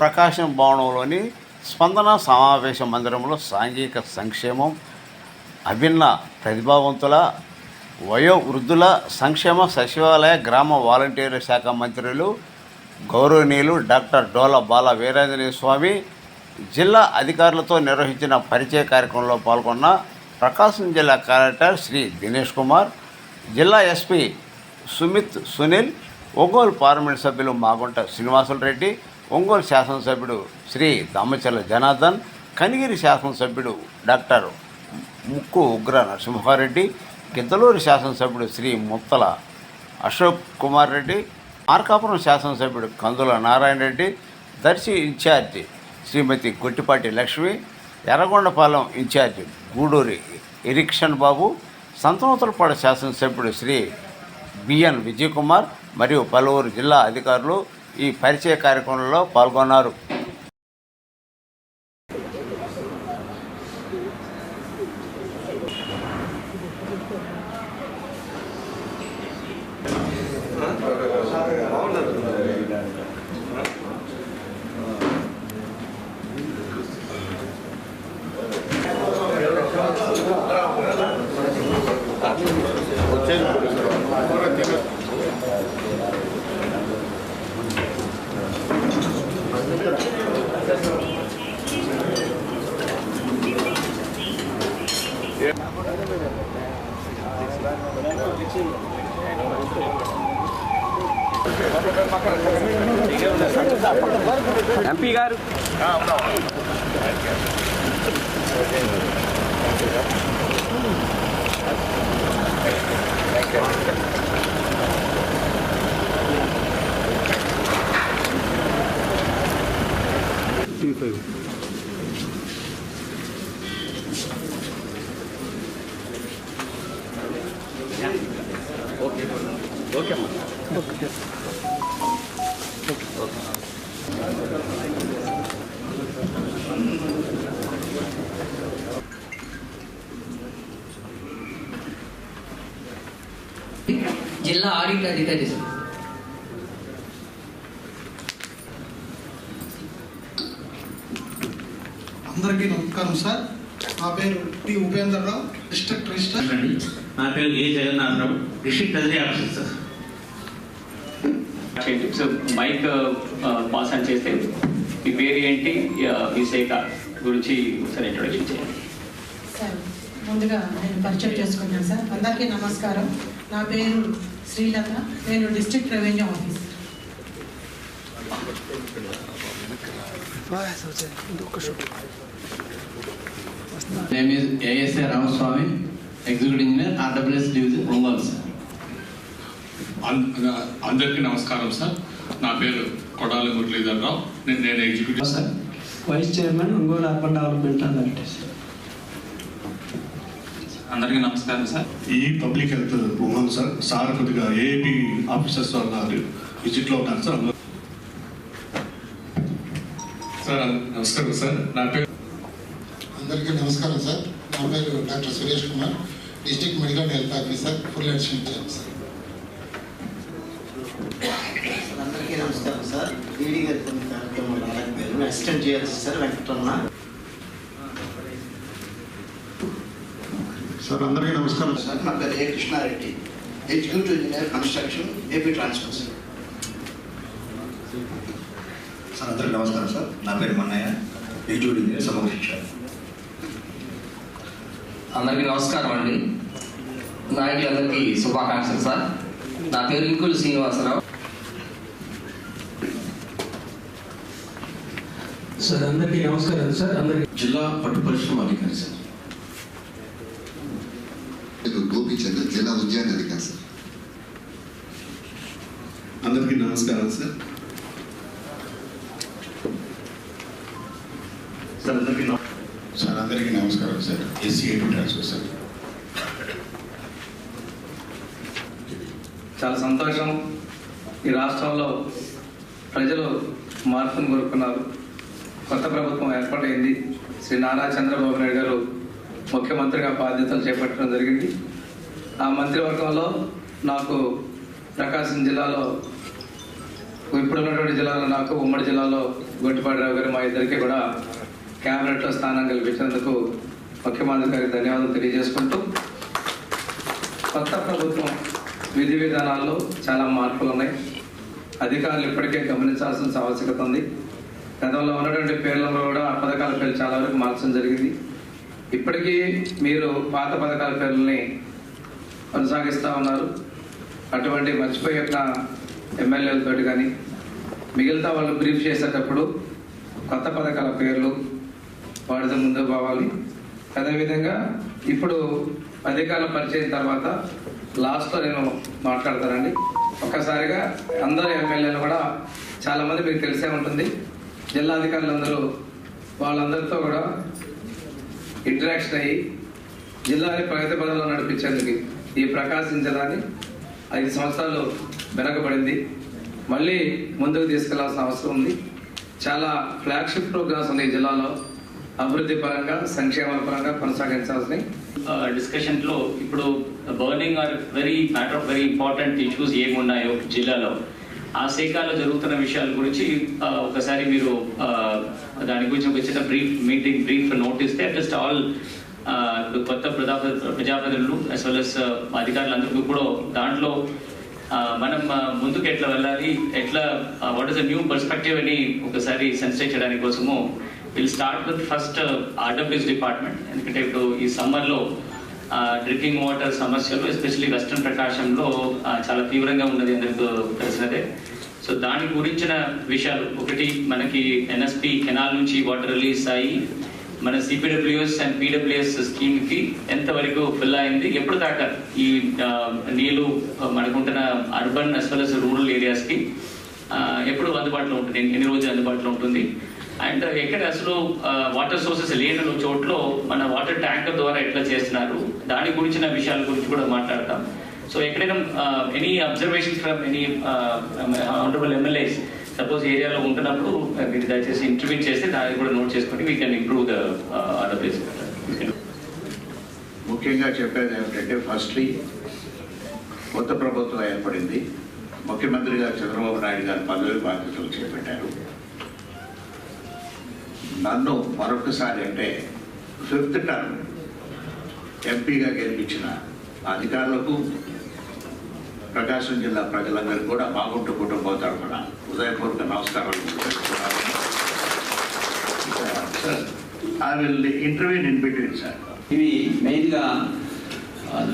ప్రకాశం భవనంలోని స్పందన సమావేశ మందిరంలో సాంఘిక సంక్షేమం, అభిన్న ప్రతిభావంతుల, వయోవృద్ధుల సంక్షేమ సచివాలయ గ్రామ వాలంటీర్ శాఖ మంత్రులు గౌరవనీయులు డాక్టర్ డోల బాల వీరాంజనేయ స్వామి జిల్లా అధికారులతో నిర్వహించిన పరిచయ కార్యక్రమంలో పాల్గొన్న ప్రకాశం జిల్లా కలెక్టర్ శ్రీ దినేష్ కుమార్, జిల్లా ఎస్పీ సుమిత్ సునీల్, ఒంగోలు పార్లమెంట్ సభ్యులు మాగుంట శ్రీనివాసులు రెడ్డి, ఒంగోలు శాసనసభ్యుడు శ్రీ దామచర్ల జనార్దన్, కనిగిరి శాసనసభ్యుడు డాక్టర్ ముక్కు ఉగ్ర నరసింహారెడ్డి, గిద్దలూరు శాసనసభ్యుడు శ్రీ ముత్తల అశోక్ కుమార్ రెడ్డి, మార్కాపురం శాసనసభ్యుడు కందుల నారాయణ రెడ్డి, దర్శి ఇన్ఛార్జి శ్రీమతి గొట్టిపాటి లక్ష్మి, ఎర్రగొండపాలెం ఇన్ఛార్జి గూడూరి ఇరిక్షన్ బాబు, సంతనూతలపాడు శాసనసభ్యుడు శ్రీ బిఎన్ విజయ్ కుమార్ మరియు పలువురు జిల్లా అధికారులు ఈ పరిచయ కార్యక్రమంలో పాల్గొన్నారు. ఎంపీ గారు ఓకే అమ్మా. జిల్లా ఆడిట్ అధికారి సార్. అందరికీ నమస్కారం సార్. నా పేరు టి ఉపేంద్రరావు, డిస్ట్రిక్ట్ రిజిస్టర్. నా పేరు A Jagannatha Rao, district treasury officer sir. So mike pass అని చేస్తే మీ పేరు ఏంటి, మీ శాఖ గురించి ఒకసారి ఇంట్రొడక్షన్ చేయండి సార్. ముందుగా నేను పరిచయం చేసుకున్నాను సార్. అందరికీ నమస్కారం. నా పేరు శ్రీలత, నేను district revenue officer. Name is ASA Ramaswamy, executive engineer, RWS division, Ongole sir. అందరికీ నమస్కారం సార్. నా పేరు కొడాలి మురళీధర్రావు, నేను executive sir, vice chairman, Ongole urban development authority. అందరికీ నమస్కారం సార్. ఈ public health women sir. Sir కొద్దిగా ఏఏపీ ఆఫీసర్స్ వాళ్ళు విజిట్లో ఉన్నారు సార్. సార్ నమస్కారం సార్. నా పేరు అందరికీ నమస్కారం సార్. నా పేరు doctor Suresh Kumar, district medical health officer, full addition sir. అందరికీ నమస్కారం సార్. ఈడీ గారి కొన్ని కార్యక్రమాలు అలాగే పేరు అసిస్టెంట్ చేయాల్సి సార్ వెంకటరమణ సార్. అందరికీ నమస్కారం సార్. నా పేరు A Krishna Reddy, executive engineer construction, AP transport sir. Sir అందరికీ నమస్కారం సార్. నా పేరు మన్నయ్య, ఎగ్జిక్యూటివ్ ఇంజనీర్ సమగ్ర శిక్ష. అందరికీ నమస్కారం అండి. నాయకులందరికీ శుభాకాంక్షలు సార్. నా పేరు ఇంకులు శ్రీనివాసరావు. సార్ అందరికీ నమస్కారం సార్. అందరికీ జిల్లా పట్టు పరిశ్రమ అధికారి సార్. గోపీచంద్ర, జిల్లా ఉద్యాన అధికారి సార్. అందరికీ నమస్కారం సార్. సార్ అందరికీ నమస్కారం సార్. AP transport sir. చాలా సంతోషం. ఈ రాష్ట్రంలో ప్రజలు మార్పును కోరుకున్నారు. కొత్త ప్రభుత్వం ఏర్పాటైంది. శ్రీ నారా చంద్రబాబు నాయుడు గారు ముఖ్యమంత్రిగా బాధ్యతలు చేపట్టడం జరిగింది. ఆ మంత్రివర్గంలో నాకు ప్రకాశం జిల్లాలో, ఇప్పుడున్నటువంటి జిల్లాలో నాకు ఉమ్మడి జిల్లాలో గొట్టిపాటిరావు గారు మా ఇద్దరికి కూడా క్యాబినెట్లో స్థానం కల్పించినందుకు ముఖ్యమంత్రి గారికి ధన్యవాదాలు తెలియజేసుకుంటూ, కొత్త ప్రభుత్వం విధి విధానాల్లో చాలా మార్పులు ఉన్నాయి. అధికారులు ఇప్పటికే గమనించాల్సిన ఆవశ్యకత ఉంది. గతంలో ఉన్నటువంటి పేర్లలో కూడా ఆ పథకాల పేర్లు చాలా వరకు మార్చడం జరిగింది. ఇప్పటికీ మీరు పాత పథకాల పేర్లని కొనసాగిస్తూ ఉన్నారు. అటువంటి మర్చిపోయిన ఎమ్మెల్యేలతోటి కానీ మిగతా వాళ్ళు బ్రీఫ్ చేసేటప్పుడు కొత్త పథకాల పేర్లు వాటితో ముందుకు పోవాలి. అదేవిధంగా ఇప్పుడు అధికారులు పరిచయం తర్వాత లాస్ట్లో నేను మాట్లాడతానండి. ఒక్కసారిగా అందరు ఎమ్మెల్యేలు కూడా చాలామంది మీకు తెలిసే ఉంటుంది. జిల్లాధికారులందరూ వాళ్ళందరితో కూడా ఇంటరాక్షన్ అయ్యి జిల్లాని ప్రగతి పదంలో నడిపించేందుకు ఈ ప్రకాశం జిల్లాని 5 సంవత్సరాలు వెనకబడింది. మళ్ళీ ముందుకు తీసుకెళ్లాల్సిన అవసరం ఉంది. చాలా ఫ్లాగ్షిప్ ప్రోగ్రామ్స్ ఉన్నాయి జిల్లాలో, అభివృద్ధి పరంగా సంక్షేమాల పరంగా కొనసాగించాల్సినవి. డిస్కషన్లో ఇప్పుడు burning or matter of very important issues ఏమున్నాయో జిల్లాలో, ఆ శాఖలో జరుగుతున్న విషయాల గురించి ఒకసారి మీరు దాని గురించి ఒక చిన్న బ్రీఫ్ నోట్ ఇస్తే అట్లీస్ట్ ఆల్ కొత్త ప్రజాప్రతినిధులు as well as అధికారులందరికీ కూడా దాంట్లో మనం ముందుకు ఎట్లా వెళ్ళాలి, ఎట్లా what is the new perspective అని ఒకసారి సెన్సిటైజ్ చేయడానికి కోసము will start with first RWS department. ఎందుకంటే ఇప్పుడు ఈ సమ్మర్లో డ్రింకింగ్ వాటర్ సమస్యలు ఎస్పెషల్లీ వెస్ట్రన్ ప్రకాశంలో చాలా తీవ్రంగా ఉన్నది అందరికీ తెలిసినదే. సో దాని గురించిన విషయాలు, ఒకటి మనకి NSP కెనాల్ నుంచి వాటర్ రిలీజ్ అయ్యి మన CPWS అండ్ PWS స్కీమ్కి ఎంతవరకు ఫిల్ అయింది, ఎప్పుడు దాకా ఈ నీళ్ళు మనకుంటున్న urban as well as rural ఏరియాస్కి ఎప్పుడు అందుబాటులో ఉంటుంది, ఎన్ని రోజులు అందుబాటులో ఉంటుంది, అండ్ ఎక్కడ అసలు వాటర్ సోర్సెస్ లేని చోట్ల మన వాటర్ ట్యాంకర్ ద్వారా ఎట్లా చేస్తున్నారు, దాని గురించిన విషయాల గురించి కూడా మాట్లాడతాం. సో ఎక్కడైనా any observations from any honourable MLAs suppose ఏరియాలో ఉంటున్నప్పుడు మీరు దయచేసి ఇంటర్వ్యూ చేస్తే దాన్ని కూడా నోట్ చేసుకొని we can improve the RWS. ముఖ్యంగా చెప్పేది ఏమిటంటే, ఫస్ట్లీ కొత్త ప్రభుత్వం ఏర్పడింది. ముఖ్యమంత్రి గారు చంద్రబాబు నాయుడు గారు పదవి బాధ్యతలు చేపట్టారు. నన్ను మరొకసారి అంటే 5th టర్మ్ ఎంపీగా గెలిపించిన అధికారులకు, ప్రకాశం జిల్లా ప్రజలందరికీ కూడా బాగుంటూ కుటుంబం తరఫున హృదయపూర్వక నమస్కారాలు. Sir, I will interview in between sir. ఇవి మెయిన్గా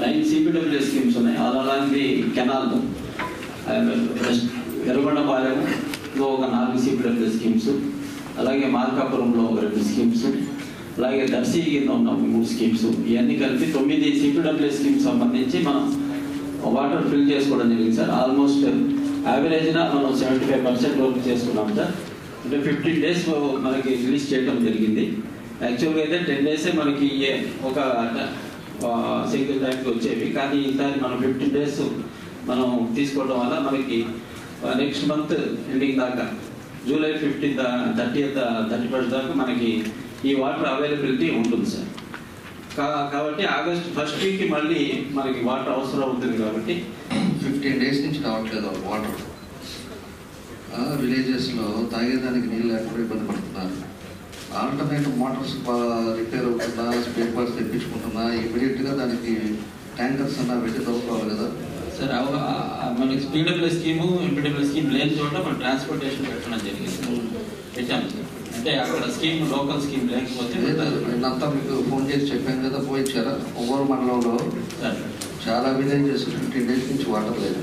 9 CPWS స్కీమ్స్ ఉన్నాయి. అలాంటి కెనాల్ ఎర్రగొండపాలెంలో ఒక 4 CPWS స్కీమ్స్, అలాగే మార్కాపురంలో ఒక 2 స్కీమ్స్, అలాగే దర్శి కింద ఉన్న 3 స్కీమ్స్, ఇవన్నీ కలిపి 9 CPWS స్కీమ్స్ సంబంధించి మనం వాటర్ ఫిల్ చేసుకోవడం జరిగింది సార్. ఆల్మోస్ట్ యావరేజ్గా మనం 75% వరకు చేసుకున్నాం సార్. అంటే 15 days మనకి రిలీజ్ చేయడం జరిగింది. యాక్చువల్గా అయితే 10 days మనకి ఒక సింగిల్ టైంకి వచ్చేవి, కానీ ఈసారి మనం 15 days మనం తీసుకోవడం వల్ల మనకి నెక్స్ట్ మంత్ ఎండింగ్ దాకా జూలై 31st దాకా మనకి ఈ వాటర్ అవైలబిలిటీ ఉంటుంది సార్. కాబట్టి ఆగస్ట్ 1st week మళ్ళీ మనకి వాటర్ అవసరం ఉంటుంది. కాబట్టి 15 days నుంచి రావట్లేదు వాటర్. విలేజెస్లో తాగేదానికి నీళ్ళు లేకుండా ఇబ్బంది పడుతున్నారు. ఆల్టర్నేటివ్ మోటార్స్ రిపేర్ అవుతుందా, స్పేర్ పార్ట్స్ తెప్పించుకుంటున్నా, ఇమీడియట్గా దానికి ట్యాంకర్స్ అన్నా పెట్టి తవ్వుకోవాలి కదా సార్. మనకి PWS స్కీము, MPWS స్కీమ్ లేని చోట మనం ట్రాన్స్పోర్టేషన్ పెట్టడం జరిగింది, పెట్టాము సార్. అంటే అక్కడ స్కీమ్ లోకల్ స్కీమ్ లేకపోతే నేనంతా మీకు ఫోన్ చేసి చెప్పాను కదా, పోయించారా? ఒంగోలు మండలంలో చాలా విలేజెస్ 15 days నుంచి వాటర్ లేదు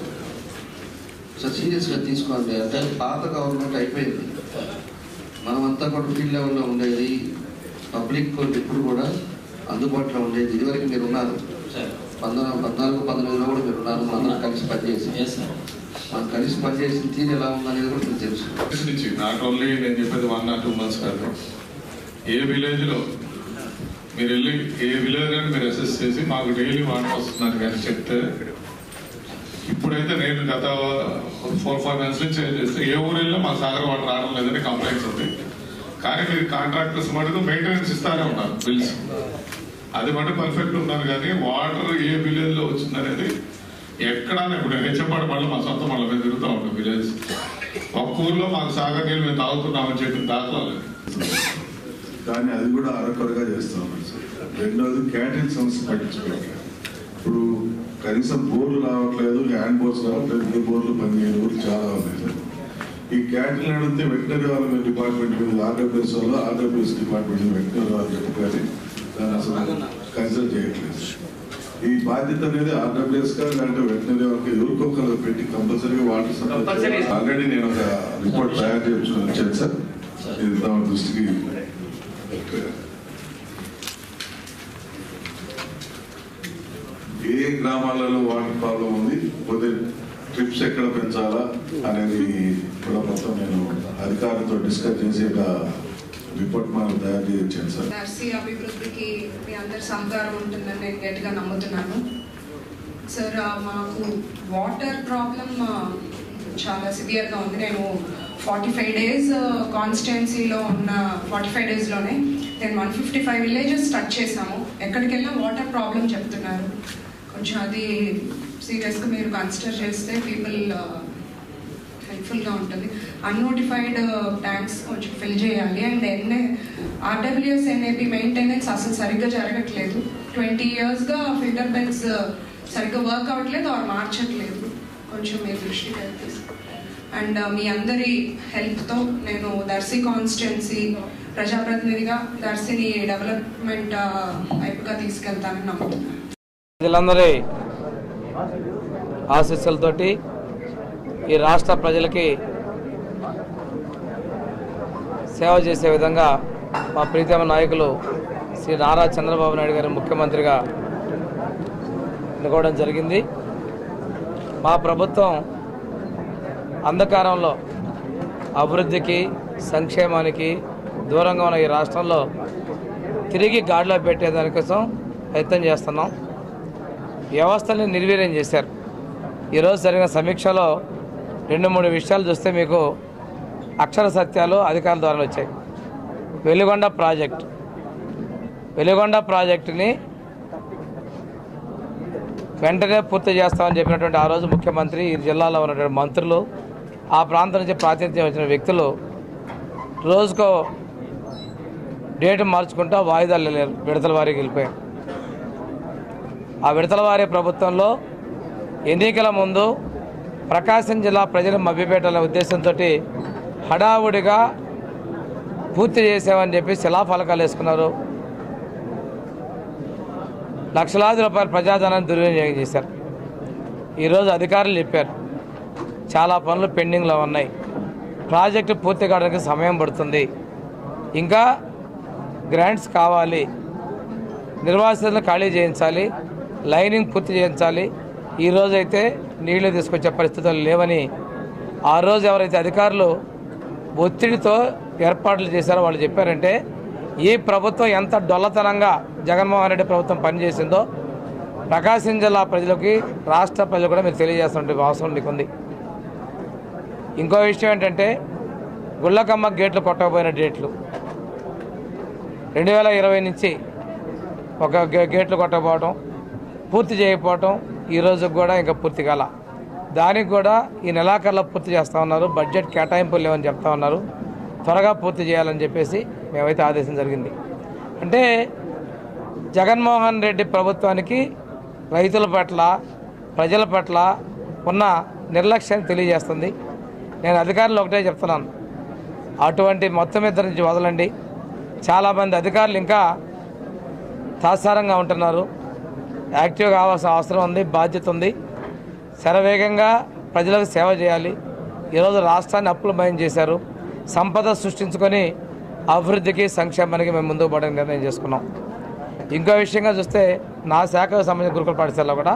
సార్. సీరియస్గా తీసుకోండి. అంటే పాత గవర్నమెంట్ అయిపోయింది. మనమంతా కూడా ఫీల్డ్ లెవెల్లో ఉండేది, పబ్లిక్ ఇప్పుడు కూడా అందుబాటులో ఉండేది. ఇదివరకు మీరు ఉన్నారు 14-15లో కూడా మీరు ఉన్నారు. మనం కలిసి పనిచేసి మనం కలిసి పనిచేసిన తీరు ఎలా ఉందనేది కూడా మీకు తెలుసు. నాట్ ఓన్లీ నేను చెప్పేది 1 or 2 months కాదు. ఏ విలేజ్లో మీరు వెళ్ళి ఏ విలేజ్ అని మీరు అసెస్ చేసి మాకు డైలీ వాటర్ వస్తున్నారు కానీ చెప్తే, ఇప్పుడైతే నేను గత 4-5 months నుంచి చేస్తే ఏ ఊరు వెళ్ళినా మాకు సాగర్ వాటర్ రావడం లేదని కంప్లైంట్స్ ఉంది. కానీ మీరు కాంట్రాక్టర్స్ మటుకు మెయింటెనెన్స్ ఇస్తానే ఉన్నారు, బిల్స్ అది మటు పర్ఫెక్ట్ ఉన్నారు. కానీ వాటర్ ఏ విలేజ్లో వచ్చిందనేది ఎక్కడా ఇప్పుడు హెచ్చపాటు మళ్ళీ మా సొంత మళ్ళీ మేము తిరుగుతూ ఉంటాం విలేజ్. ఒక్క ఊర్లో మాకు సాగర్ నీళ్ళు మేము తాగుతున్నామని చెప్పిన దాఖలాలు. కానీ అది కూడా అరకొరగా చేస్తా ఉన్నాం సార్. రెండోది క్యాటరింగ్ సమస్య పట్టించుకోవాలి. ఇప్పుడు కనీసం బోర్లు రావట్లేదు, హ్యాండ్ బోర్స్ రావట్లేదు, ఏ బోర్లు పనిచేయని ఊర్లు చాలా ఉన్నాయి సార్. ఈ క్యాటరింగ్ అడిగితే వెటనరీ వాళ్ళ డిపార్ట్మెంట్ మీద ఆర్డబ్ల్యూఎస్ వాళ్ళు ఆర్డబ్ల్యూఎస్ డిపార్ట్మెంట్ మీద వెటనరీ వాళ్ళు చెప్పాలి, దాన్ని అసలు కన్సిడర్ చేయట్లేదు. ఈ బాధ్యత అనేది ఆర్డబ్ల్యూఎస్ గా లేదంటే వెటనరీ వాళ్ళకి ఎవరికొకరు పెట్టి కంపల్సరీగా వాటర్ సప్లై. ఆల్రెడీ నేను ఒక రిపోర్ట్ తయారు చేయించి వచ్చాను సార్, ఇది తమ దృష్టికి. ఏ గ్రామాలలో వాటర్ ప్రాబ్లం ఉంది, పోతే ట్రిప్స్ ఎక్కడ పెంచాలా అనేది కూడా మొత్తం నేను అధికారులతో డిస్కస్ చేసి ఒక రిపోర్ట్ మనం తయారు చేయించాను సార్. దర్శి అభివృద్ధికి మీ అందరి సహకారం ఉంటుందని నేను గట్టిగా నమ్ముతున్నాను సార్. మాకు వాటర్ ప్రాబ్లం చాలా సివియర్గా ఉంది. నేను 45 days కాన్స్టిట్యున్సీలో ఉన్న 45 daysలోనే నేను 155 villages టచ్ చేసాము. ఎక్కడికి వెళ్ళినా వాటర్ ప్రాబ్లం చెప్తున్నారు. కొంచెం అది సీరియస్గా మీరు కన్సిడర్ చేస్తే పీపుల్ హెల్ప్ఫుల్గా ఉంటుంది. అన్నోటిఫైడ్ ట్యాంక్స్ కొంచెం ఫిల్ చేయాలి. అండ్ ఆర్డబ్ల్యూఎస్ ఎన్ఏపి మెయింటెనెన్స్ అసలు సరిగ్గా జరగట్లేదు. 20 yearsగా ఫిల్టర్ బెల్స్ సరిగ్గా వర్క్ అవ్వట్లేదు, ఆర్ మార్చట్లేదు. కొంచెం మీ దృష్టికి వెళ్తే అండ్ మీ అందరి హెల్ప్తో నేను దర్శి కాన్స్టిట్యున్సీ ప్రజాప్రతినిధిగా దర్శిని డెవలప్మెంట్ వైపుగా తీసుకెళ్తానని నమ్ముతున్నాను. ప్రజలందరి ఆశీస్సులతోటి ఈ రాష్ట్ర ప్రజలకి సేవ చేసే విధంగా మా ప్రీతమ నాయకులు శ్రీ నారా చంద్రబాబు నాయుడు గారు ముఖ్యమంత్రిగా ఎన్నుకోవడం జరిగింది. మా ప్రభుత్వం అంధకారంలో అభివృద్ధికి సంక్షేమానికి దూరంగా ఉన్న ఈ రాష్ట్రంలో తిరిగి గాడిలో పెట్టేదానికోసం ప్రయత్నం చేస్తున్నాం. వ్యవస్థల్ని నిర్వీర్యం చేశారు. ఈరోజు జరిగిన సమీక్షలో 2-3 విషయాలు చూస్తే మీకు అక్షర సత్యాలు అధికారుల ద్వారా వచ్చాయి. వెలిగొండ ప్రాజెక్టుని వెంటనే పూర్తి చేస్తామని చెప్పినటువంటి ఆ రోజు ముఖ్యమంత్రి, ఈ జిల్లాలో ఉన్నటువంటి మంత్రులు, ఆ ప్రాంతం నుంచి ప్రాతినిధ్యం వచ్చిన వ్యక్తులు రోజుకో డేటు మార్చుకుంటూ వాయిదాలు వెళ్ళారు. విడతల వారీకి వెళ్ళిపోయారు. ఆ విడతల వారీ ప్రభుత్వంలో ఎన్నికల ముందు ప్రకాశం జిల్లా ప్రజలు మభ్యపెట్టాలనే ఉద్దేశంతో హడావుడిగా పూర్తి చేసామని చెప్పి శిలాఫలకాలు వేసుకున్నారు. లక్షలాది రూపాయల ప్రజాధనాన్ని దుర్వినియోగం చేశారు. ఈరోజు అధికారులు చెప్పారు చాలా పనులు పెండింగ్లో ఉన్నాయి, ప్రాజెక్టు పూర్తి కావడానికి సమయం పడుతుంది, ఇంకా గ్రాంట్స్ కావాలి, నిర్వాసితులను ఖాళీ చేయించాలి, లైనింగ్ పూర్తి చేయించాలి. ఈరోజు అయితే నీళ్లు తీసుకొచ్చే పరిస్థితులు లేవని ఆ రోజు ఎవరైతే అధికారులు ఒత్తిడితో ఏర్పాట్లు చేశారో వాళ్ళు చెప్పారంటే ఈ ప్రభుత్వం ఎంత డొల్లతనంగా జగన్మోహన్ రెడ్డి ప్రభుత్వం పనిచేసిందో ప్రకాశం జిల్లా ప్రజలకి, రాష్ట్ర ప్రజలు కూడా మీరు తెలియజేస్తున్న అవసరం నీకుంది. ఇంకో విషయం ఏంటంటే గుళ్ళకమ్మ గేట్లు కొట్టకపోయిన డేట్లు 2020 నుంచి ఒక గేట్లు కొట్టకపోవడం, పూర్తి చేయకపోవటం, ఈరోజు కూడా ఇంకా పూర్తి కాల. దానికి కూడా ఈ నెలాఖరులో పూర్తి చేస్తూ ఉన్నారు. బడ్జెట్ కేటాయింపులు లేవని చెప్తా ఉన్నారు. త్వరగా పూర్తి చేయాలని చెప్పేసి మేమైతే ఆదేశం జరిగింది. అంటే జగన్మోహన్ రెడ్డి ప్రభుత్వానికి రైతుల పట్ల, ప్రజల పట్ల ఉన్న నిర్లక్ష్యాన్ని తెలియజేస్తుంది. నేను అధికారులు ఒకటే చెప్తున్నాను, అటువంటి మొత్తం ఇద్దరి నుంచి వదలండి. చాలామంది అధికారులు ఇంకా తాత్సారంగా ఉంటున్నారు. యాక్టివ్గా కావాల్సిన అవసరం ఉంది, బాధ్యత ఉంది. శరవేగంగా ప్రజలకు సేవ చేయాలి. ఈరోజు రాష్ట్రాన్ని అప్పులు భయం చేశారు. సంపద సృష్టించుకొని అభివృద్ధికి, సంక్షేమానికి మేము ముందుకు పోవడానికి నిర్ణయం చేసుకున్నాం. ఇంకో విషయంగా చూస్తే నా శాఖకు సంబంధించిన గురుకుల పాఠశాలలో కూడా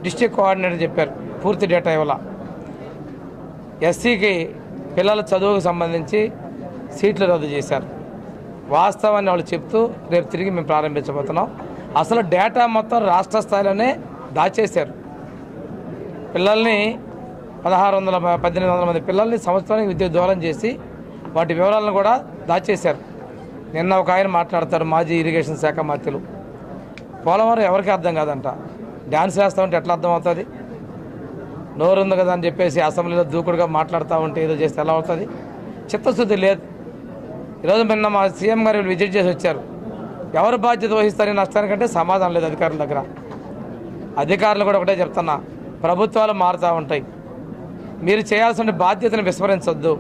డిస్ట్రిక్ట్ కోఆర్డినేటర్ చెప్పారు పూర్తి డేటా ఇవ్వాల. ఎస్సీకి పిల్లల చదువుకు సంబంధించి సీట్లు రద్దు చేశారు. వాస్తవాన్ని వాళ్ళు చెప్తూ రేపు తిరిగి మేము ప్రారంభించబోతున్నాం. అసలు డేటా మొత్తం రాష్ట్ర స్థాయిలోనే దాచేశారు. పిల్లల్ని 1800 మంది పిల్లల్ని సంవత్సరానికి విద్య దూరం చేసి వాటి వివరాలను కూడా దాచేశారు. నిన్న ఒక ఆయన మాట్లాడతారు, మాజీ ఇరిగేషన్ శాఖ మంత్రులు, పోలవరం ఎవరికి అర్థం కాదంట, డ్యాన్స్ వేస్తామంటే ఎట్లా అర్థం అవుతుంది? నోరుంది కదా అని చెప్పేసి అసెంబ్లీలో దూకుడుగా మాట్లాడుతూ ఉంటే ఏదో చేస్తే ఎలా అవుతుంది? చిత్తశుద్ధి లేదు. ఈరోజు నిన్న మా సీఎం గారు విజిట్ చేసి వచ్చారు. ఎవరు బాధ్యత వహిస్తారని నష్టానికంటే సమాధానం లేదు అధికారుల దగ్గర. అధికారులు కూడా ఒకటే చెప్తున్నా, ప్రభుత్వాలు మారుతూ ఉంటాయి, మీరు చేయాల్సిన బాధ్యతను విస్మరించొద్దు.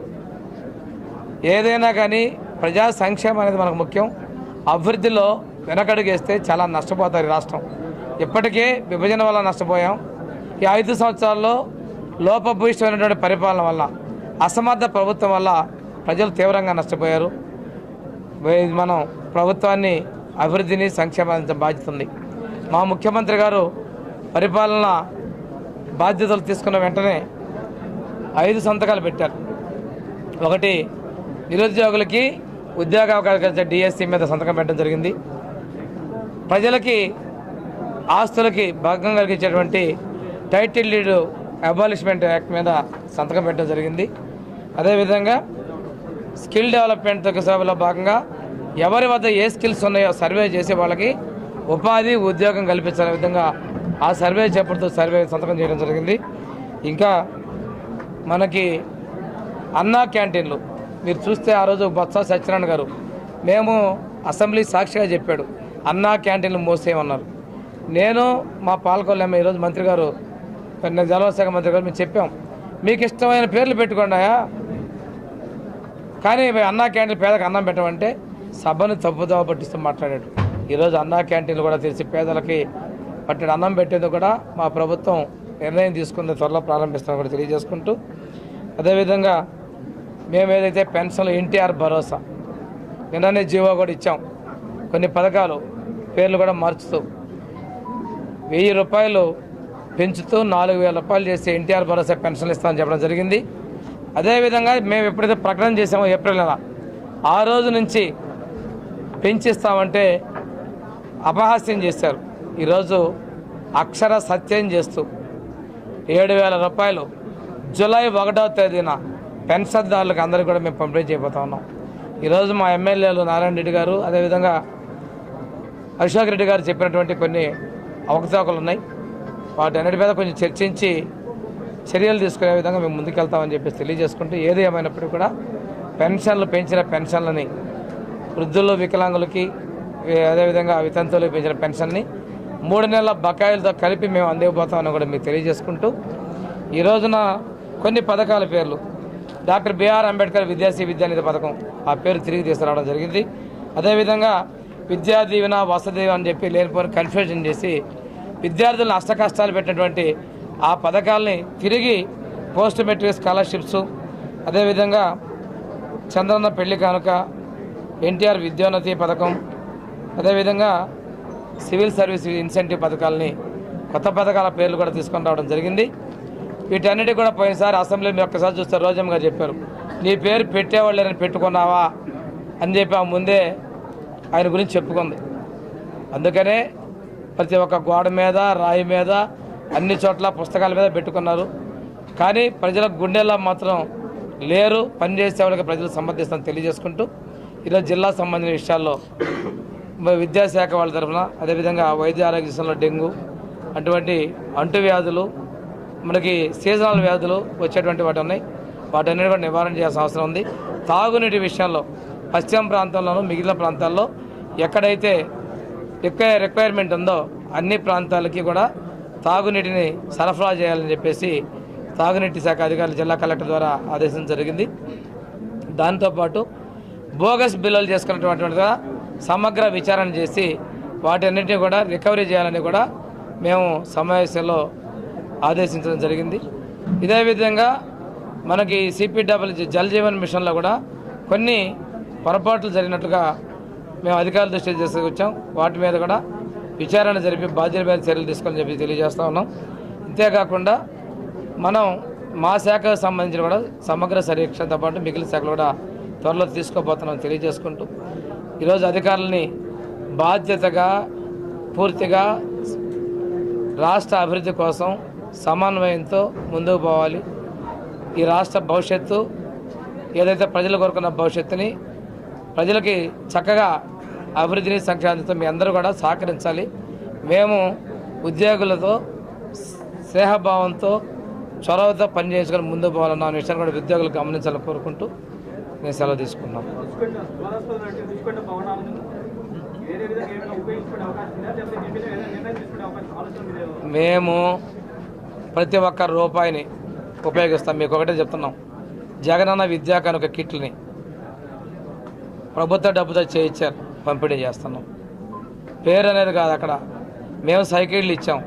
ఏదైనా కానీ ప్రజా సంక్షేమం అనేది మనకు ముఖ్యం. అభివృద్ధిలో వెనకడుగేస్తే చాలా నష్టపోతారు ఈ రాష్ట్రం. ఇప్పటికే విభజన వల్ల నష్టపోయాం. ఈ 5 సంవత్సరాల్లో లోపభూయిష్టమైనటువంటి పరిపాలన వల్ల, అసమర్థ ప్రభుత్వం వల్ల ప్రజలు తీవ్రంగా నష్టపోయారు. మనం ప్రభుత్వాన్ని, అభివృద్ధిని, సంక్షేమాన్ని బాధ్యత ఉంది. మా ముఖ్యమంత్రి గారు పరిపాలన బాధ్యతలు తీసుకున్న వెంటనే 5 సంతకాలు పెట్టారు. ఒకటి, నిరుద్యోగులకి ఉద్యోగ అవకాశాలు డిఎస్సి మీద సంతకం పెట్టడం జరిగింది. ప్రజలకి ఆస్తులకి భంగం కలిగించేటువంటి టైటిల్ డీడ్ అబాలిష్మెంట్ యాక్ట్ మీద సంతకం పెట్టడం జరిగింది. అదేవిధంగా స్కిల్ డెవలప్మెంట్ సేవలో భాగంగా ఎవరి వద్ద ఏ స్కిల్స్ ఉన్నాయో సర్వే చేసి వాళ్ళకి ఉపాధి, ఉద్యోగం కల్పించాలనే విధంగా ఆ సర్వే చేపడుతూ సంతకం చేయడం జరిగింది. ఇంకా మనకి అన్నా క్యాంటీన్లు మీరు చూస్తే ఆ రోజు బొత్స సత్యనారాయణ గారు మేము అసెంబ్లీ సాక్షిగా చెప్పాడు, అన్నా క్యాంటీన్లు మూసేయమన్నారు. నేను మా పాలకొల్లు ఈరోజు మంత్రి గారు, జలవశాఖ మంత్రి గారు మేము చెప్పాం, మీకు ఇష్టమైన పేర్లు పెట్టుకోండాయా, కానీ అన్నా క్యాంటీన్ పేదలకు అన్నం పెట్టమంటే సభను తప్పుదోవ పట్టిస్తూ మాట్లాడాడు. ఈరోజు అన్నా క్యాంటీన్లు కూడా తెలిసి పేదలకి పట్టిన అన్నం పెట్టేందుకు కూడా మా ప్రభుత్వం నిర్ణయం తీసుకుంది, త్వరలో ప్రారంభిస్తామని కూడా తెలియజేసుకుంటూ, అదేవిధంగా మేము ఏదైతే పెన్షన్లు ఎన్టీఆర్ భరోసా నిన్ననే జీవో కూడా ఇచ్చాం. కొన్ని పథకాలు పేర్లు కూడా మార్చుతూ 1000 రూపాయలు పెంచుతూ 4000 రూపాయలు చేసి ఎన్టీఆర్ భరోసా పెన్షన్లు ఇస్తామని చెప్పడం జరిగింది. అదేవిధంగా మేము ఎప్పుడైతే ప్రకటన చేసామో ఏప్రిల్ నెల, ఆ రోజు నుంచి పెంచిస్తామంటే అపహాస్యం చేశారు. ఈరోజు అక్షర సత్యం చేస్తూ 7000 రూపాయలు జూలై 1వ తేదీన పెన్షన్దారులకు అందరికీ కూడా మేము పంపిణీ చేయబోతా ఉన్నాం. ఈరోజు మా ఎమ్మెల్యేలు నారాయణ రెడ్డి గారు, అదేవిధంగా అశోక్ రెడ్డి గారు చెప్పినటువంటి కొన్ని అవకతవకలు ఉన్నాయి. వాటి అన్నిటి మీద కొంచెం చర్చించి చర్యలు తీసుకునే విధంగా మేము ముందుకెళ్తామని చెప్పేసి తెలియజేసుకుంటూ, ఏది ఏమైనప్పటికీ కూడా పెన్షన్లు పెంచిన పెన్షన్లని, వృద్ధులు, వికలాంగులకి, అదేవిధంగా వితంతువులకు పెంచిన పెన్షన్ని 3 నెలల బకాయిలతో కలిపి మేము అందివ్వబోతామని కూడా మీకు తెలియజేసుకుంటూ, ఈ రోజున కొన్ని పథకాల పేర్లు, డాక్టర్ బిఆర్ అంబేద్కర్ విద్యాశ్రీ విద్యానిధి పథకం, ఆ పేరు తిరిగి తీసుకురావడం జరిగింది. అదేవిధంగా విద్యా దీవెన, వసతి అని చెప్పి లేనిపోయిన కన్ఫ్యూజన్ చేసి విద్యార్థులను అష్టకష్టాలు పెట్టినటువంటి ఆ పథకాలని తిరిగి పోస్ట్ మెట్రిక్ స్కాలర్షిప్స్, అదేవిధంగా చంద్రన్న పెళ్లి కానుక, ఎన్టీఆర్ విద్యోన్నతి పథకం, అదేవిధంగా సివిల్ సర్వీస్ ఇన్సెంటివ్ పథకాలని, కొత్త పథకాల పేర్లు కూడా తీసుకొని రావడం జరిగింది. వీటన్నిటి కూడా పోయినసారి అసెంబ్లీ మీరు ఒక్కసారి చూస్తే రోజమ్మ గారు చెప్పారు, నీ పేరు పెట్టేవాళ్ళని పెట్టుకున్నావా అని చెప్పి ఆ ముందే ఆయన గురించి చెప్పుకుంది. అందుకనే ప్రతి ఒక్క గోడ మీద, రాయి మీద, అన్ని చోట్ల పుస్తకాల మీద పెట్టుకున్నారు. కానీ ప్రజల గుండెల్లో మాత్రం లేరు. పనిచేసే వాళ్ళకి ప్రజలు సమర్థిస్తామని తెలియజేసుకుంటూ, ఈరోజు జిల్లా సంబంధించిన విషయాల్లో విద్యాశాఖ వాళ్ళ తరఫున, అదేవిధంగా వైద్య ఆరోగ్య విషయంలో డెంగ్యూ అటువంటి అంటువ్యాధులు, మనకి సీజనల్ వ్యాధులు వచ్చేటువంటి వాటి ఉన్నాయి, వాటన్నిటి కూడా నివారణ చేయాల్సిన అవసరం ఉంది. తాగునీటి విషయంలో పశ్చిమ ప్రాంతంలోనూ మిగిలిన ప్రాంతాల్లో ఎక్కడైతే రిక్వైర్మెంట్ ఉందో అన్ని ప్రాంతాలకి కూడా తాగునీటిని సరఫరా చేయాలని చెప్పేసి తాగునీటి శాఖ అధికారులు జిల్లా కలెక్టర్ ద్వారా ఆదేశించడం జరిగింది. దాంతోపాటు బోగస్ బిల్లులు చేసుకున్నటువంటిగా సమగ్ర విచారణ చేసి వాటన్నిటిని కూడా రికవరీ చేయాలని కూడా మేము సమావేశంలో ఆదేశించడం జరిగింది. ఇదే విధంగా మనకి సిపిడబ్ల్యూ జల్ జీవన్ మిషన్లో కూడా కొన్ని పొరపాట్లు జరిగినట్లుగా మేము అధికారుల దృష్టికి తీసుకొచ్చాం. వాటి మీద కూడా విచారణ జరిపి బాధ్యత మీద చర్యలు తీసుకోవాలని చెప్పి తెలియజేస్తూ ఉన్నాం. ఇంతేకాకుండా మనం మా శాఖకు సంబంధించిన కూడా సమగ్ర సమీక్షతో పాటు మిగిలిన శాఖలు కూడా త్వరలో తీసుకోబోతున్నాం తెలియజేసుకుంటూ, ఈరోజు అధికారులని బాధ్యతగా పూర్తిగా రాష్ట్ర అభివృద్ధి కోసం సమన్వయంతో ముందుకు పోవాలి. ఈ రాష్ట్ర భవిష్యత్తు ఏదైతే ప్రజలు కోరుకున్న భవిష్యత్తుని ప్రజలకి చక్కగా అభివృద్ధిని సంక్షేమంతో మీ అందరూ కూడా సహకరించాలి. మేము ఉద్యోగులతో స్నేహభావంతో చొరవతో పని చేసుకొని ముందుకు పోవాలన్న విషయాన్ని కూడా ఉద్యోగులు గమనించాలని కోరుకుంటూ నేను సెలవు తీసుకున్నాను. మేము ప్రతి ఒక్క రూపాయిని ఉపయోగిస్తాం. మీకు ఒకటే చెప్తున్నాం, జగనన్న విద్యా కానుక కిట్లని ప్రభుత్వ డబ్బుతో చేయించారు, పంపిణీ చేస్తున్నాం. పేరు అనేది కాదు, అక్కడ మేము సైకిళ్ళు ఇచ్చాం,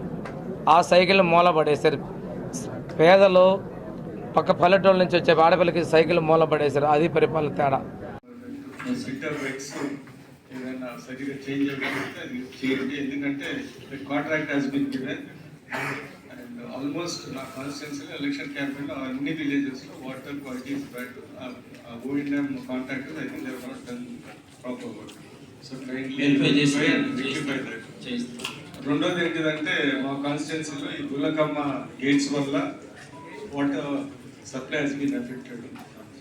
ఆ సైకిల్ మూల పడేశారు. పేదలు పక్క పల్లెటూళ్ళ నుంచి వచ్చే ఆడపిల్లకి సైకిల్ మూల పడేశారు. అది పరిపాలన తేడా. ఏదైనా సరిగ్గా చేంజ్ అవ్వకపోతే అది చేయండి. ఎందుకంటే contract has been given and almost నా కాన్స్టిట్యున్సీలో ఎలక్షన్ క్యాంపెయిన్లో అన్ని విలేజెస్లో వాటర్ క్వాలిటీ ఇస్ బ్యాడ్. ఓఎన్ఎం contractors I think they have not done proper work. So రెండోది ఏంటిదంటే మా కాన్స్టిట్యున్సీలో ఈ గుల్లకమ్మ గేట్స్ వల్ల water supply has been affected.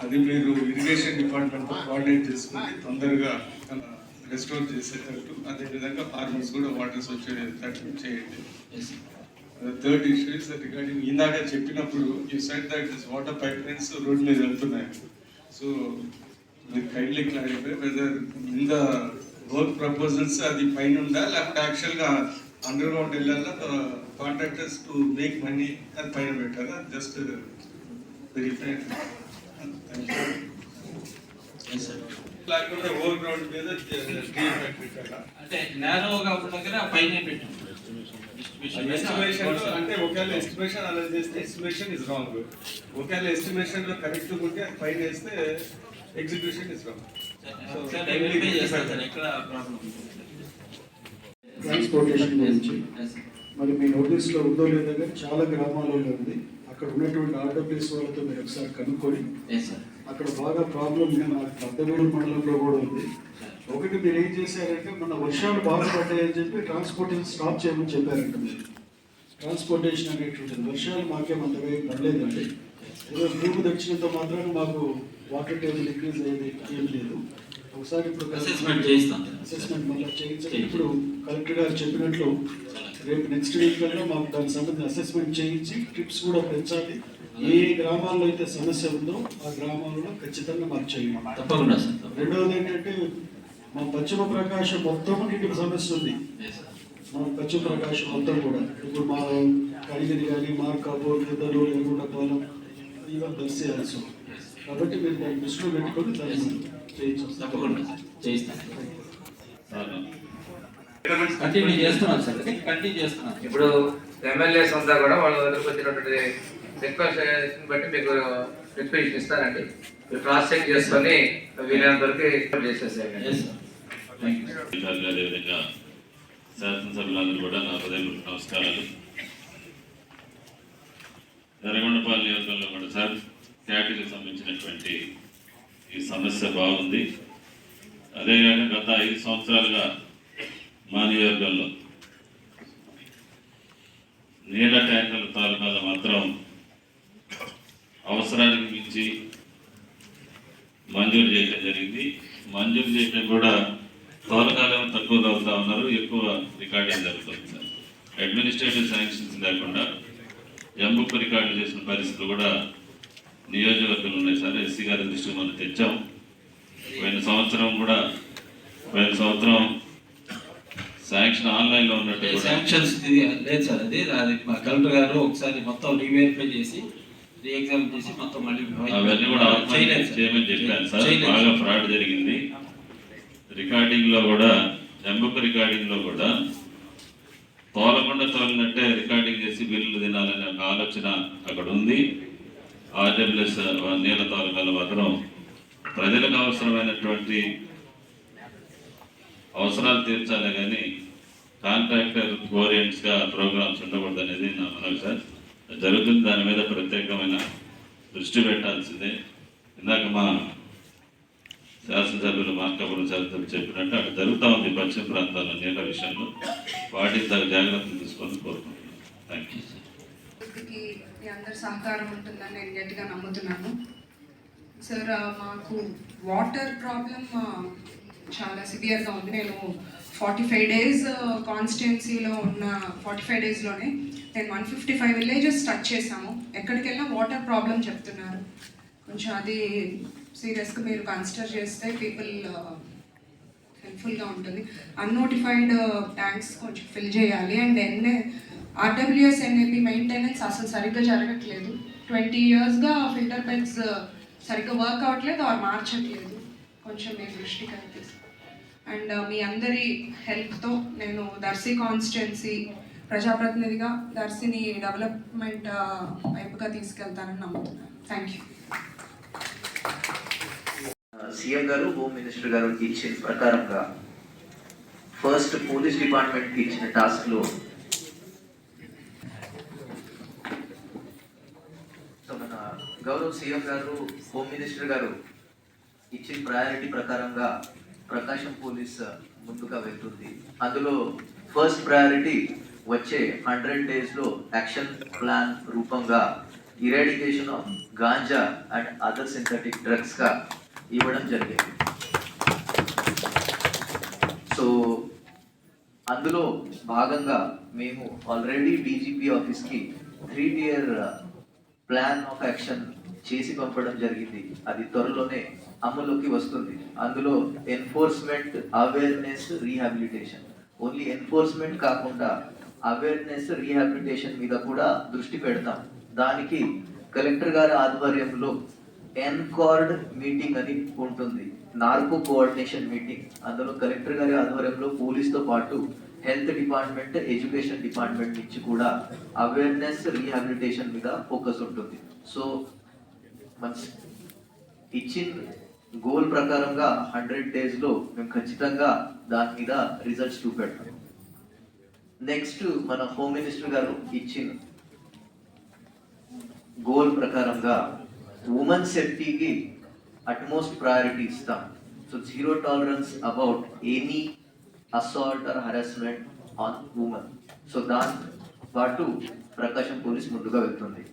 అది మీరు ఇరిగేషన్ డిపార్ట్మెంట్తో కోఆర్డినేట్ చేసుకుని తొందరగా రెస్టోర్ చేసేటట్టు, అదేవిధంగా ఫార్మర్స్ కూడా వాటర్స్ వచ్చేటట్టు చేయండి. థర్డ్ ఇష్యూ ఇస్ రిగార్డింగ్ ఇందాక చెప్పినప్పుడు you said that this water pipe lines road మీద వెళ్తున్నాయి. సో మీరు kindly clarify whether in the work proposals అది పైన ఉందా లేకపోతే యాక్చువల్గా అండర్ గ్రౌండ్ వెళ్ళాలా కాంట్రాక్టర్స్ టు మేక్ మనీ అది పైన పెట్టారా? Just verify. లేకపోతే ఓవర్ గ్రౌండ్ మీద అంటే నేరోగా దగ్గర పైన పెట్టాం. ఎస్టిమేషన్ అంటే ఒకవేళ ఎస్టిమేషన్ అలా చేస్తే ఎస్టిమేషన్ ఇస్ రాంగ్. ఒకవేళ ఎస్టిమేషన్ లో కరెక్ట్ ఉంటే అది పైన వేస్తే ఎగ్జిక్యూషన్ ఇస్ రాంగ్. ట్రాన్స్పోర్టేషన్ గురించి మరి మీ నోటీస్లో ఉందో లేదో కానీ చాలా గ్రామాలలో ఉంది. అక్కడ ఉన్నటువంటి ఆర్డబ్ల్యూఎస్ వాళ్ళతో మీరు ఒకసారి కనుక్కొని అక్కడ బాగా ప్రాబ్లం పెద్దగూడెం మండలంలో కూడా ఉంది. ఒకటి మీరు ఏం చేశారంటే మన వర్షాలు బాగా పడ్డాయని చెప్పి ట్రాన్స్పోర్టేషన్ స్టాప్ చేయమని చెప్పారంట. మీరు ట్రాన్స్పోర్టేషన్ అనేటువంటిది వర్షాలు మాకేం అంతగా ఏం పడలేదండి. ఏదో భూమి దక్షిణంతో మాత్రం మాకు వాటర్ టేబుల్ ఇంక్రీజ్ అయ్యేది ఏం లేదు. ఒకసారి ఇప్పుడు అసెస్మెంట్ మళ్ళీ చేయించాలి. ఇప్పుడు కలెక్టర్ గారు చెప్పినట్లు రేపు నెక్స్ట్ వీక్ కల్లా మాకు దానికి సంబంధించి అసెస్మెంట్ చేయించి ట్రిప్స్ కూడా పెంచాలి. ఏ గ్రామాల్లో అయితే సమస్య ఉందో ఆ గ్రామాల్లో ఖచ్చితంగా మాకు చేయాలి. రెండవది ఏంటంటే మా పశ్చిమ ప్రకాశం మొత్తం నీటి సమస్య ఉంది. మా పశ్చిమ ప్రకాశం మొత్తం కూడా ఇప్పుడు మా కడిగిరి కానీ మార్కాపూర్ పెద్దలు లేకుండా పాలెం ఈవెన్ దర్శి ఆల్సో. కాబట్టి మీరు దాన్ని దృష్టిలో పెట్టుకొని దాన్ని ఇప్పుడు ఎమ్మెల్యేస్ అంతా కూడా వాళ్ళ దగ్గరకు వచ్చినటువంటి రిక్వెస్ట్ బట్టి మీకు రిక్వెస్ట్ ఇస్తారండి. మీరు క్రాస్ చెక్ చేసుకొని వీలైనంత వరకు చేసేసేయండి. అదేవిధంగా శాసనసభ్యులందరూ కూడా నా హృదయపూర్వక నమస్కారాలు. ఎర్రగొండపాలెం నియోజకవర్గంలో కూడా సార్ క్యాటరీకి సంబంధించినటువంటి ఈ సమస్య బాగుంది. అదేవిధంగా గత 5 సంవత్సరాలుగా మా నియోజకవర్గంలో నీళ్ళ ట్యాంకర్ల తాలూకాలు మాత్రం అవసరానికి మించి మంజూరు చేయడం జరిగింది. మంజూరు చేయడం కూడా తోలకాలేమో తక్కువ తగ్గుతూ ఉన్నారు, ఎక్కువ రికార్డింగ్ జరుగుతుంది సార్. అడ్మినిస్ట్రేటివ్ శాంక్షన్స్ లేకుండా జంబుకు రికార్డులు చేసిన పరిస్థితులు కూడా నియోజకవర్గంలో ఉన్నాయి సార్. ఎస్సీ గారి దృష్టికి మనం తెచ్చాం. పోయిన సంవత్సరం శాంక్షన్ ఆన్లైన్లో ఉన్నట్టు శాంక్షన్స్ లేదు సార్. అది మా కలెక్టర్ గారు ఒకసారి మొత్తం రీవెరిఫై చేసి రీఎగ్జామ్ చేసి మొత్తం మళ్ళీ అవన్నీ కూడా చేయమని చెప్పాను సార్. బాగా ఫ్రాడ్ జరిగింది. రికార్డింగ్లో కూడా జంబుకు రికార్డింగ్లో కూడా తోలకుండా తోలినట్టే రికార్డింగ్ చేసి బిల్లులు తినాలనే ఒక ఆలోచన అక్కడ ఉంది. ఆర్డబ్ల్యూఎస్ నీళ్ళ తాలూకాలు మాత్రం ప్రజలకు అవసరమైనటువంటి అవసరాలు తీర్చాలి కానీ కాంట్రాక్టర్ ఓరియంట్స్గా ప్రోగ్రామ్స్ ఉండకూడదు అనేది నా మనవి సార్. జరుగుతుంది, దాని మీద ప్రత్యేకమైన దృష్టి పెట్టాల్సిందే. ఇందాక మా శాసనసభ్యులు మార్కాపురం శాసనసభ్యులు చెప్పినట్టు అక్కడ జరుగుతూ ఉంది పశ్చిమ ప్రాంతాల్లో నీళ్ళ విషయంలో. వాటిని తగ్గ జాగ్రత్తలు తీసుకొని కోరుకుంటున్నాను. Thank you sir. మీ అందరి సహకారం ఉంటుందని నేను గట్టిగా నమ్ముతున్నాను సార్. మాకు వాటర్ ప్రాబ్లం చాలా సివియర్గా ఉంది. నేను 45 డేస్ కాన్స్టిట్యున్సీలో ఉన్న 45 డేస్లోనే నేను 155 విలేజెస్ టచ్ చేసాము. ఎక్కడికి వెళ్ళినా వాటర్ ప్రాబ్లం చెప్తున్నారు. కొంచెం అది సీరియస్గా మీరు కన్సిడర్ చేస్తే పీపుల్ హెల్ప్ఫుల్గా ఉంటుంది. అన్నోటిఫైడ్ ట్యాంక్స్ కొంచెం ఫిల్ చేయాలి. అండ్ ఆర్డబ్ల్యూఎస్ ఎన్ఏపి మెయింటెనెన్స్ అసలు సరిగ్గా జరగట్లేదు. 20 yearsగా ఫిల్టర్ బెడ్స్ సరిగ్గా వర్క్ అవ్వట్లేదు ఆర్ మార్చట్లేదు. కొంచెం మీరు దృష్టి కనిపిస్తుంది. అండ్ మీ అందరి హెల్ప్తో నేను దర్శి కాన్స్టిట్యున్సీ ప్రజాప్రతినిధిగా దర్శిని డెవలప్మెంట్ వైపుగా తీసుకెళ్తానని నమ్ముతున్నాను. Thank you. సీఎం గారు, హోమ్ మినిస్టర్ గారు ఇచ్చిన ప్రకారంగా ఫస్ట్ పోలీస్ డిపార్ట్మెంట్కి ఇచ్చిన టాస్క్లో మన గౌరవ్ సీఎం గారు, హోమ్ మినిస్టర్ గారు ఇచ్చిన ప్రయారిటీ ప్రకారంగా ప్రకాశం పోలీస్ ముందుగా వెళ్తుంది. అందులో ఫస్ట్ ప్రయారిటీ వచ్చే 100 daysలో యాక్షన్ ప్లాన్ రూపంగా eradication of ganja and other synthetic డ్రగ్స్గా ఇవ్వడం జరిగింది. సో అందులో భాగంగా మేము ఆల్రెడీ డీజీపీ ఆఫీస్కి 3-tier ప్లాన్ ఆఫ్ యాక్షన్ చేసి పంపడం జరిగింది. అది త్వరలోనే అమలులోకి వస్తుంది. అందులో enforcement, awareness, rehabilitation, only enforcement కాకుండా అవేర్నెస్, రీహాబిలిటేషన్ మీద కూడా దృష్టి పెడతాం. దానికి కలెక్టర్ గారి ఆధ్వర్యంలో ఎన్కార్డ్ మీటింగ్ అని ఉంటుంది, నార్కో కోఆర్డినేషన్ మీటింగ్. అందులో కలెక్టర్ గారి ఆధ్వర్యంలో పోలీస్తో పాటు హెల్త్ డిపార్ట్మెంట్, ఎడ్యుకేషన్ డిపార్ట్మెంట్ నుంచి కూడా అవేర్నెస్, రీహాబిలిటేషన్ మీద ఫోకస్ ఉంటుంది. సో మన ఇచ్చిన గోల్ ప్రకారంగా 100 daysలో మేము ఖచ్చితంగా దాని మీద రిజల్ట్స్ చూపెడతాం. నెక్స్ట్ మన హోమ్ మినిస్టర్ గారు ఇచ్చిన గోల్ ప్రకారంగా ఉమెన్ సేఫ్టీకి అట్మోస్ట్ ప్రయారిటీ ఇస్తాం. So 0 tolerance about any assault or harassment on women. So దాని పాటు ప్రకాశం పోలీస్ ముందుగా వెళ్తుంది.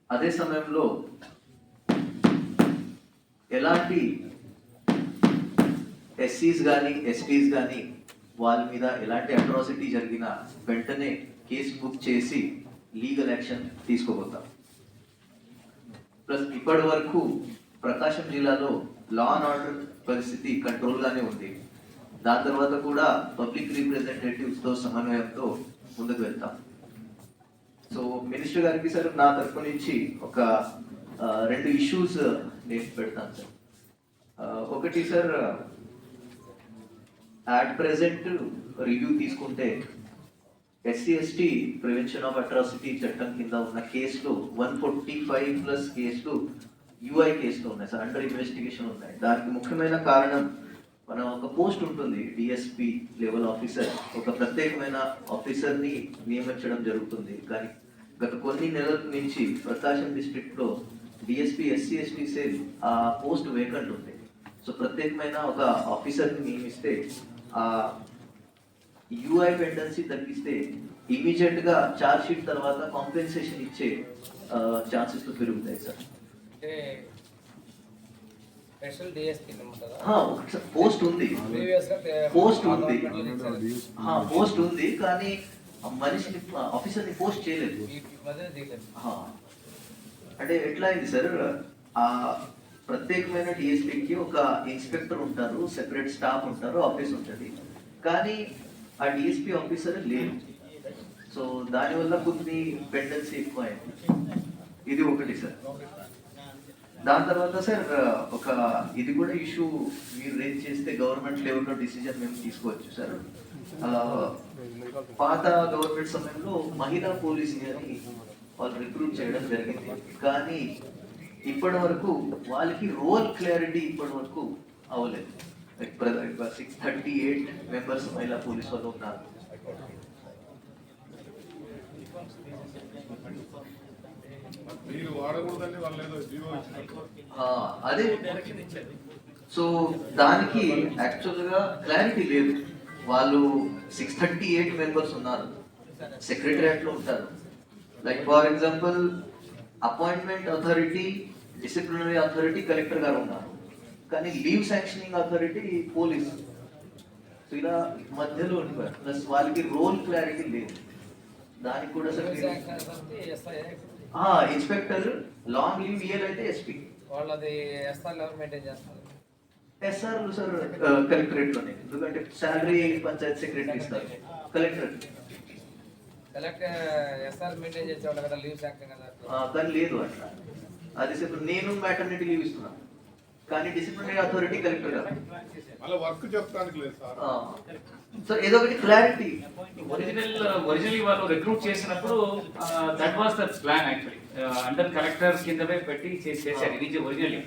అదే సమయంలో ఎలాంటి ఎస్సీస్ కానీ ఎస్టీస్ కానీ వాళ్ళ మీద ఎలాంటి అట్రాసిటీ జరిగినా వెంటనే కేసు బుక్ చేసి లీగల్ యాక్షన్ తీసుకోబోతాం. ప్లస్ ఇప్పటి వరకు ప్రకాశం జిల్లాలో లా అండ్ ఆర్డర్ పరిస్థితి కంట్రోల్గానే ఉంది. దాని తర్వాత కూడా పబ్లిక్ రిప్రజెంటేటివ్స్తో సమన్వయంతో ముందుకు వెళ్తాం. సో మినిస్టర్ గారికి సార్ నా తరఫు నుంచి ఒక 2 issues నేను పెడతాను సార్. ఒకటి సార్, అట్ ప్రెసెంట్ రివ్యూ తీసుకుంటే SC/ST ప్రివెన్షన్ ఆఫ్ అట్రాసిటీ చట్టం కింద ఉన్న కేసులు 145+ కేసులు UI కేసులు ఉన్నాయి సార్, అండర్ ఇన్వెస్టిగేషన్ ఉన్నాయి. దానికి ముఖ్యమైన కారణం మన ఒక పోస్ట్ ఉంటుంది, DSP లెవెల్ ఆఫీసర్, ఒక ప్రత్యేకమైన ఆఫీసర్ని నియమించడం జరుగుతుంది. కానీ గత కొన్ని నెలల నుంచి ప్రకాశం డిస్ట్రిక్ట్లో DSP SC/ST సెల్ ఆ పోస్ట్ వేకెంట్ ఉంది. సో ప్రత్యేకమైన ఒక ఆఫీసర్ని నియమిస్తే ఆ UI పెండెన్సీ తగ్గిస్తే ఇమీడియట్గా ఛార్జ్ షీట్ తర్వాత కాంపెన్సేషన్ ఇచ్చే ఛాన్సెస్ పెరుగుతాయి సార్. పోస్ట్ ఉంది కానీ మనిషిని ఆఫీసర్ని పోస్ట్ చేయలేదు. అంటే ఎట్లా అయింది సార్, ఆ ప్రత్యేకమైన DSPకి ఒక ఇన్స్పెక్టర్ ఉంటారు, సెపరేట్ స్టాఫ్ ఉంటారు, ఆఫీస్ ఉంటుంది. కానీ ఆ DSP ఆఫీసర్ లేదు. సో దానివల్ల కొన్ని పెండెన్సీ ఎక్కువ అయింది. ఇది ఒకటి సార్. దాని తర్వాత సార్ ఒక ఇది కూడా ఇష్యూ మీరు రేజ్ చేస్తే గవర్నమెంట్ లెవెల్లో డిసిజన్ మేము తీసుకోవచ్చు సార్. పాత గవర్నమెంట్ సమయంలో మహిళా పోలీసుని అని వాళ్ళు రిక్రూట్ చేయడం జరిగింది. కానీ ఇప్పటి వరకు వాళ్ళకి రోల్ క్లారిటీ ఇప్పటి వరకు అవ్వలేదు. 638 మెంబర్స్ మహిళా పోలీస్ వాళ్ళు ఉన్నారు. అదే సో దానికి యాక్చువల్గా క్లారిటీ లేదు. వాళ్ళు 638 మెంబర్స్ ఉన్నారు, సెక్రటరియట్లో ఉంటారు. Like for example appointment authority, disciplinary authority collector గారు ఉన్నారు, కానీ leave sanctioning authority police. So ఇలా మధ్యలో ఉండిపోయారు. ప్లస్ వాళ్ళకి రోల్ క్లారిటీ లేదు. దానికి కూడా సార్ ఇన్స్పెక్టర్ లాంగ్ లీవ్ ఇయ్యాలంటే ఎస్పీ వాళ్ళది ఎస్ఆర్ ఎవరు మెయింటైన్ చేస్తారు? ఎస్ఆర్ సార్ కలెక్టరేట్ లోనే, ఎందుకంటే శాలరీ పంచాయత్ సెక్రటరీ ఇస్తారు కలెక్టరేట్. ఎస్ఆర్ మెయింటైన్ చేసేవాళ్ళు కదా లీవ్ శాంక్షన్ కదా. కానీ లేదు అట్లా. అది సార్ నేను మ్యాటర్నిటీ లీవ్ ఇస్తున్నాను, కానీ డిసిప్లినరీ అథారిటీ కలెక్టర్ గారు. అలా వర్క్ చెప్పడానికి లేదు సార్. సార్ ఏదో ఒకటి క్లారిటీ. ఒరిజినల్లీ వాళ్ళు రిక్రూట్ చేసినప్పుడు that was the plan actually, under collector కిందనే పెట్టి చేశారు ఇది ఒరిజినల్లీ.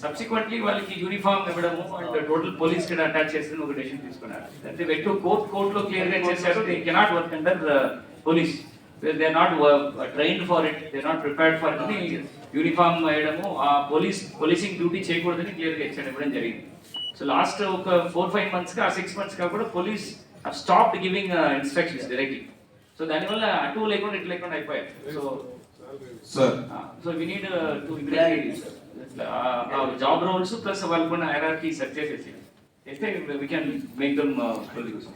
సబ్సిక్వెంట్లీ వాళ్ళకి యూనిఫామ్ ఇవ్వడము అండ్ టోటల్ పోలీస్ కి అటాచ్ చేసి ఒక డెసిషన్ తీసుకున్నారు. అంటే వెట్ కోర్టులో క్లియర్ గా చేశారు, they cannot work under police, they are not trained for it, they are not prepared for it. Uniform వేయడము ఆ పోలీసింగ్ డ్యూటీ చేయకూడదని క్లియర్ గా ఇచ్చాడు, ఇవ్వడం జరిగింది. సో లాస్ట్ ఒక 4-5 months గా 6 months గా కూడా police stop giving instructions directly. So దానివల్ల అటు లేకుండా ఇటు లేకుండా అయిపోయారు. So we need to job roles plus వాళ్ళకున్న హైరార్కీ సెట్ చేసేసి అయితే we can make them produce.